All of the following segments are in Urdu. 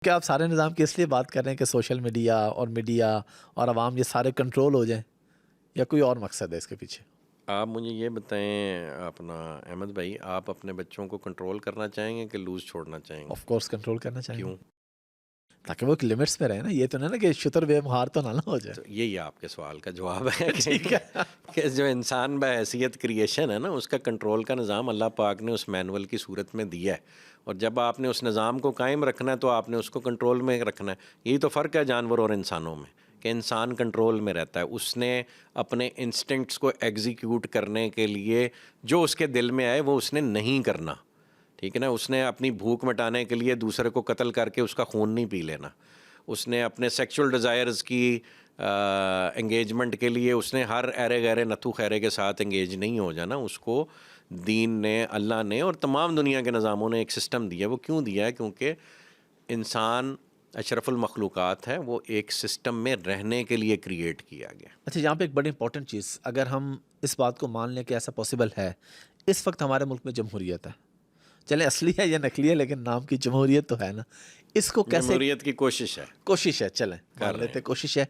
کیا آپ سارے نظام کی اس لیے بات کر رہے ہیں کہ سوشل میڈیا اور عوام یہ سارے کنٹرول ہو جائیں، یا کوئی اور مقصد ہے اس کے پیچھے؟ آپ مجھے یہ بتائیں اپنا احمد بھائی، آپ اپنے بچوں کو کنٹرول کرنا چاہیں گے کہ لوز چھوڑنا چاہیں گے؟ آف کورس کنٹرول کرنا چاہیں گے، کیوں؟ تاکہ وہ ایک لمٹس میں رہے نا. یہ تو نہیں نا کہ شتر بے مہار تو نہ ہو جائے. تو یہی آپ کے سوال کا جواب ہے ٹھیک ہے. کہ جو انسان بحیثیت کریشن ہے نا، اس کا کنٹرول کا نظام اللہ پاک نے اس مینول کی صورت میں دیا ہے، اور جب آپ نے اس نظام کو قائم رکھنا ہے تو آپ نے اس کو کنٹرول میں رکھنا ہے. یہی تو فرق ہے جانور اور انسانوں میں، کہ انسان کنٹرول میں رہتا ہے، اس نے اپنے انسٹنکٹس کو ایگزیکیوٹ کرنے کے لیے جو اس کے دل میں آئے وہ اس نے نہیں کرنا. ٹھیک ہے نا، اس نے اپنی بھوک مٹانے کے لیے دوسرے کو قتل کر کے اس کا خون نہیں پی لینا. اس نے اپنے سیکچول ڈیزائرز کی انگیجمنٹ کے لیے اس نے ہر ایرے غیرے نتھو خیرے کے ساتھ انگیج نہیں ہو جانا. اس کو دین نے، اللہ نے اور تمام دنیا کے نظاموں نے ایک سسٹم دیا. وہ کیوں دیا ہے؟ کیونکہ انسان اشرف المخلوقات ہے، وہ ایک سسٹم میں رہنے کے لیے کریٹ کیا گیا. اچھا، یہاں پہ ایک بڑی امپورٹنٹ چیز، اگر ہم اس بات کو مان لیں کہ ایسا پاسبل ہے، اس وقت ہمارے ملک میں جمہوریت ہے، چلے اصلی ہے یا نقلی ہے لیکن نام کی جمہوریت تو ہے نا. اس کو کیسے، جمہوریت کی کوشش ہے، چلیں مان لیتے کوشش ہے،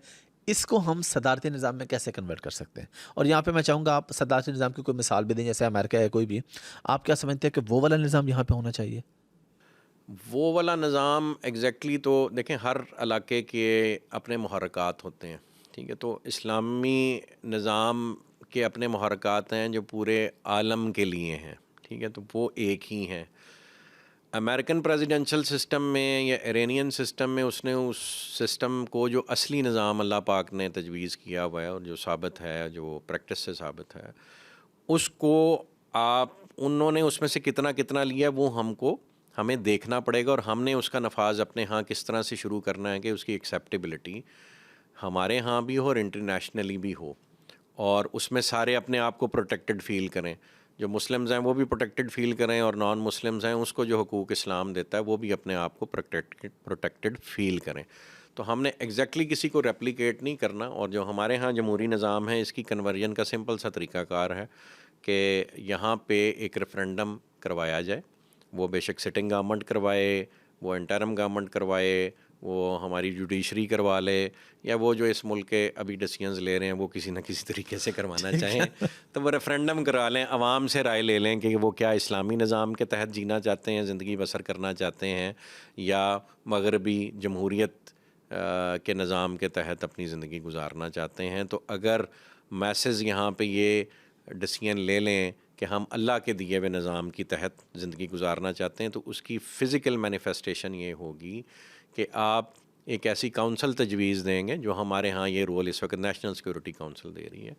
اس کو ہم صدارتی نظام میں کیسے کنورٹ کر سکتے ہیں؟ اور یہاں پہ میں چاہوں گا آپ صدارتی نظام کی کوئی مثال بھی دیں، جیسے امریکہ ہے کوئی بھی. آپ کیا سمجھتے ہیں کہ وہ والا نظام یہاں پہ ہونا چاہیے؟ وہ والا نظام ایگزیکٹلی تو دیکھیں، ہر علاقے کے اپنے محرکات ہوتے ہیں. ٹھیک ہے، تو اسلامی نظام کے اپنے محرکات ہیں جو پورے عالم کے لیے ہیں. ٹھیک ہے، تو وہ ایک ہی ہیں. امریکن پریزیڈنشل سسٹم میں یا ایرانین سسٹم میں اس نے اس سسٹم کو جو اصلی نظام اللہ پاک نے تجویز کیا ہوا ہے اور جو ثابت ہے، جو پریکٹس سے ثابت ہے، اس کو انہوں نے اس میں سے کتنا لیا وہ ہمیں دیکھنا پڑے گا، اور ہم نے اس کا نفاذ اپنے ہاں کس طرح سے شروع کرنا ہے کہ اس کی ایکسیپٹیبلٹی ہمارے ہاں بھی ہو اور انٹرنیشنلی بھی ہو، اور اس میں سارے اپنے آپ کو پروٹیکٹڈ فیل کریں. جو مسلمز ہیں وہ بھی پروٹیکٹڈ فیل کریں، اور نان مسلمز ہیں اس کو جو حقوق اسلام دیتا ہے وہ بھی اپنے آپ کو پروٹیکٹڈ فیل کریں. تو ہم نے ایگزیکٹلی کسی کو ریپلیکیٹ نہیں کرنا. اور جو ہمارے ہاں جمہوری نظام ہے، اس کی کنورژن کا سمپل سا طریقہ کار ہے کہ یہاں پہ ایک ریفرنڈم کروایا جائے. وہ بے شک سٹنگ گورنمنٹ کروائے، وہ انٹرم گورنمنٹ کروائے، وہ ہماری جوڈیشری کروا لے، یا وہ جو اس ملک کے ابھی ڈیسیژنز لے رہے ہیں وہ کسی نہ کسی طریقے سے کروانا چاہیں تو وہ ریفرنڈم کروا لیں، عوام سے رائے لے لیں کہ وہ کیا اسلامی نظام کے تحت جینا چاہتے ہیں، زندگی بسر کرنا چاہتے ہیں، یا مغربی جمہوریت کے نظام کے تحت اپنی زندگی گزارنا چاہتے ہیں. تو اگر میسز یہاں پہ یہ ڈیسیژن لے لیں کہ ہم اللہ کے دیے ہوئے نظام کی تحت زندگی گزارنا چاہتے ہیں، تو اس کی فزیکل مینیفیسٹیشن یہ ہوگی کہ آپ ایک ایسی کونسل تجویز دیں گے، جو ہمارے ہاں یہ رول اس وقت نیشنل سیکورٹی کونسل دے رہی ہے،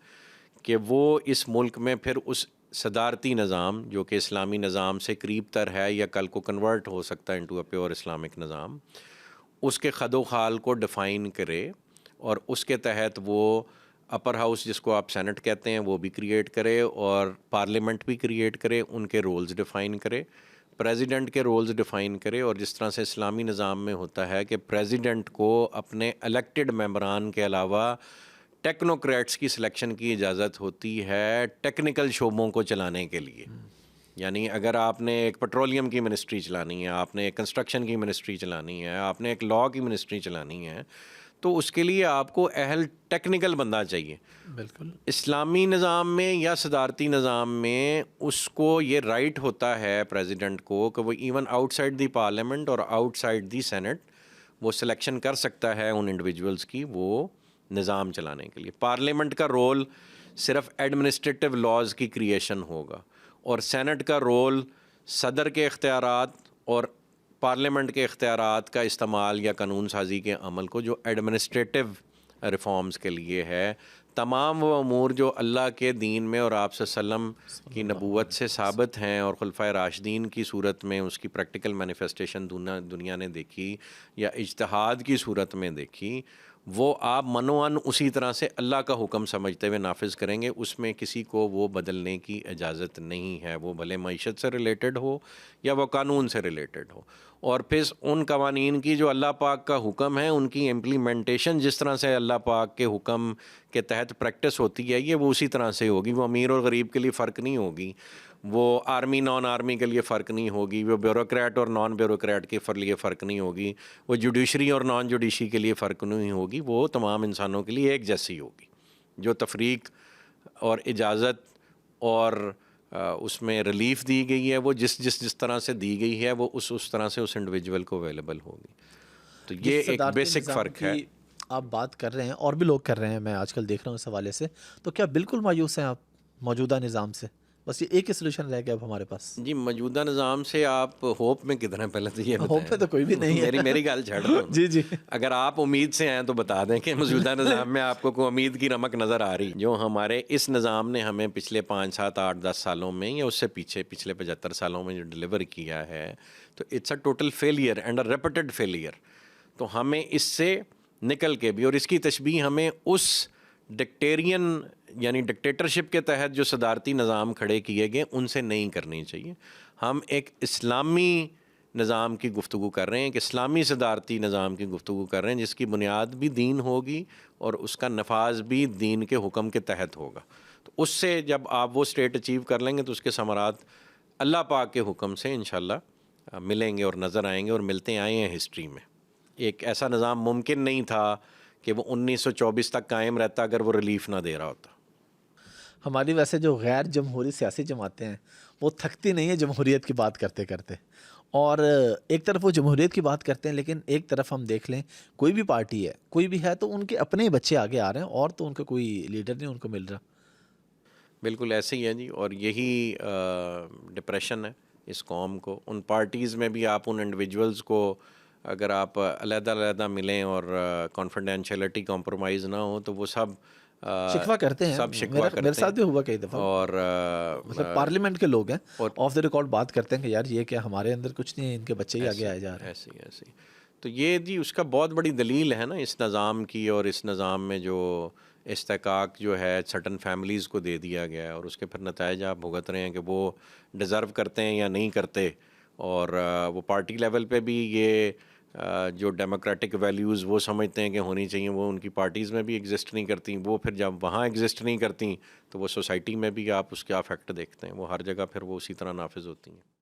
کہ وہ اس ملک میں پھر اس صدارتی نظام جو کہ اسلامی نظام سے قریب تر ہے یا کل کو کنورٹ ہو سکتا ہے انٹو اے پیور اسلامک نظام، اس کے خد و خال کو ڈیفائن کرے، اور اس کے تحت وہ اپر ہاؤس جس کو آپ سینٹ کہتے ہیں وہ بھی کریٹ کرے، اور پارلیمنٹ بھی کریٹ کرے، ان کے رولز ڈیفائن کرے، پریزیڈنٹ کے رولز ڈیفائن کرے. اور جس طرح سے اسلامی نظام میں ہوتا ہے کہ پریزیڈنٹ کو اپنے الیکٹڈ ممبران کے علاوہ ٹیکنوکریٹس کی سلیکشن کی اجازت ہوتی ہے ٹیکنیکل شعبوں کو چلانے کے لیے. یعنی اگر آپ نے ایک پیٹرولیم کی منسٹری چلانی ہے، آپ نے ایک کنسٹرکشن کی منسٹری چلانی ہے، آپ نے ایک لاء کی منسٹری چلانی ہے، تو اس کے لیے آپ کو اہل ٹیکنیکل بندہ چاہیے. بالکل. اسلامی نظام میں یا صدارتی نظام میں اس کو یہ رائٹ ہوتا ہے پریزیڈنٹ کو کہ وہ ایون آؤٹ سائڈ دی پارلیمنٹ اور آؤٹ سائڈ دی سینٹ وہ سلیکشن کر سکتا ہے ان انڈیویجولز کی وہ نظام چلانے کے لیے. پارلیمنٹ کا رول صرف ایڈمنسٹریٹو لاز کی کریشن ہوگا، اور سینٹ کا رول صدر کے اختیارات اور پارلیمنٹ کے اختیارات کا استعمال یا قانون سازی کے عمل کو جو ایڈمنسٹریٹو ریفارمز کے لیے ہے. تمام وہ امور جو اللہ کے دین میں اور آپ صلی اللہ علیہ وسلم کی نبوت سے ثابت ہیں اور خلفائے راشدین کی صورت میں اس کی پریکٹیکل مینیفیسٹیشن دنیا نے دیکھی یا اجتہاد کی صورت میں دیکھی، وہ آپ منوان اسی طرح سے اللہ کا حکم سمجھتے ہوئے نافذ کریں گے. اس میں کسی کو وہ بدلنے کی اجازت نہیں ہے، وہ بھلے معیشت سے ریلیٹڈ ہو یا وہ قانون سے ریلیٹڈ ہو. اور پھر ان قوانین کی جو اللہ پاک کا حکم ہے ان کی امپلیمنٹیشن جس طرح سے اللہ پاک کے حکم کے تحت پریکٹس ہوتی ہے یہ وہ اسی طرح سے ہوگی. وہ امیر اور غریب کے لیے فرق نہیں ہوگی، وہ آرمی نان آرمی کے لیے فرق نہیں ہوگی، وہ بیوروکریٹ اور نان بیوروکریٹ کے لیے فرق نہیں ہوگی، وہ جوڈیشری اور نان جوڈیشری کے لیے فرق نہیں ہوگی، وہ تمام انسانوں کے لیے ایک جیسی ہوگی. جو تفریق اور اجازت اور اس میں ریلیف دی گئی ہے وہ جس طرح سے دی گئی ہے وہ اس طرح سے اس انڈیویجول کو اویلیبل ہوگی. تو یہ ایک صدارتی بیسک نظام فرق ہے. کی آپ بات کر رہے ہیں اور بھی لوگ کر رہے ہیں، میں آج کل دیکھ رہا ہوں اس حوالے سے، تو کیا بالکل مایوس ہیں آپ موجودہ نظام سے؟ بس یہ ایک ہی سلوشن رہ گیا اب ہمارے پاس. جی موجودہ نظام سے آپ ہوپ میں کدھر ہیں پہلے تو یہ بتائیں. ہوپ پہ تو کوئی بھی نہیں ہے. میری گال چھڑ دو. جی جی. اگر آپ امید سے ہیں تو بتا دیں کہ موجودہ نظام میں آپ کو کوئی امید کی رمق نظر آ رہی جو ہمارے اس نظام نے ہمیں پچھلے 5 7 8 10 سالوں میں یا اس سے پچھلے 75 سالوں میں جو ڈلیور کیا ہے تو it's a total failure and a repeated failure. تو ہمیں اس سے نکل کے بھی، اور اس کی تشبیہ ہمیں اس ڈکٹیرین یعنی ڈکٹیٹرشپ کے تحت جو صدارتی نظام کھڑے کیے گئے ان سے نہیں کرنی چاہیے. ہم ایک اسلامی نظام کی گفتگو کر رہے ہیں، ایک اسلامی صدارتی نظام کی گفتگو کر رہے ہیں جس کی بنیاد بھی دین ہوگی اور اس کا نفاذ بھی دین کے حکم کے تحت ہوگا. تو اس سے جب آپ وہ اسٹیٹ اچیو کر لیں گے تو اس کے ثمرات اللہ پاک کے حکم سے انشاءاللہ ملیں گے اور نظر آئیں گے اور ملتے آئے ہیں ہسٹری میں. ایک ایسا نظام ممکن نہیں تھا کہ وہ 1924 تک قائم رہتا اگر وہ ریلیف نہ دے رہا ہوتا. ہماری ویسے جو غیر جمہوری سیاسی جماعتیں ہیں وہ تھکتی نہیں ہیں جمہوریت کی بات کرتے کرتے، اور ایک طرف وہ جمہوریت کی بات کرتے ہیں لیکن ایک طرف ہم دیکھ لیں کوئی بھی پارٹی ہے کوئی بھی ہے تو ان کے اپنے ہی بچے آگے آ رہے ہیں اور تو ان کا کوئی لیڈر نہیں ان کو مل رہا. بالکل ایسے ہی ہے جی. اور یہی ڈپریشن ہے اس قوم کو. ان پارٹیز میں بھی آپ ان انڈیویجولز کو اگر آپ علیحدہ ملیں اور کانفیڈینشیلٹی کمپرومائز نہ ہو تو وہ سب شکوہ کرتے ہیں. سب شکوہ کرتے ہیں. میرے ساتھ بھی ہوا کئی دفعہ. اور مطلب پارلیمنٹ کے لوگ ہیں آف دی ریکارڈ بات کرتے ہیں کہ یار یہ کیا ہمارے اندر کچھ نہیں ہے، ان کے بچے ہی آگے آئے جا رہے ہیں. ایسی تو یہ جی اس کا بہت بڑی دلیل ہے نا اس نظام کی، اور اس نظام میں جو استحقاق جو ہے سرٹن فیملیز کو دے دیا گیا ہے اور اس کے پھر نتائج آپ بھگت رہے ہیں کہ وہ ڈیزرو کرتے ہیں یا نہیں کرتے. اور وہ پارٹی لیول پہ بھی یہ جو ڈیموکریٹک ویلیوز وہ سمجھتے ہیں کہ ہونی چاہیے وہ ان کی پارٹیز میں بھی ایگزسٹ نہیں کرتی. وہ پھر جب وہاں ایگزسٹ نہیں کرتی تو وہ سوسائٹی میں بھی آپ اس کا افیکٹ دیکھتے ہیں، وہ ہر جگہ پھر وہ اسی طرح نافذ ہوتی ہیں.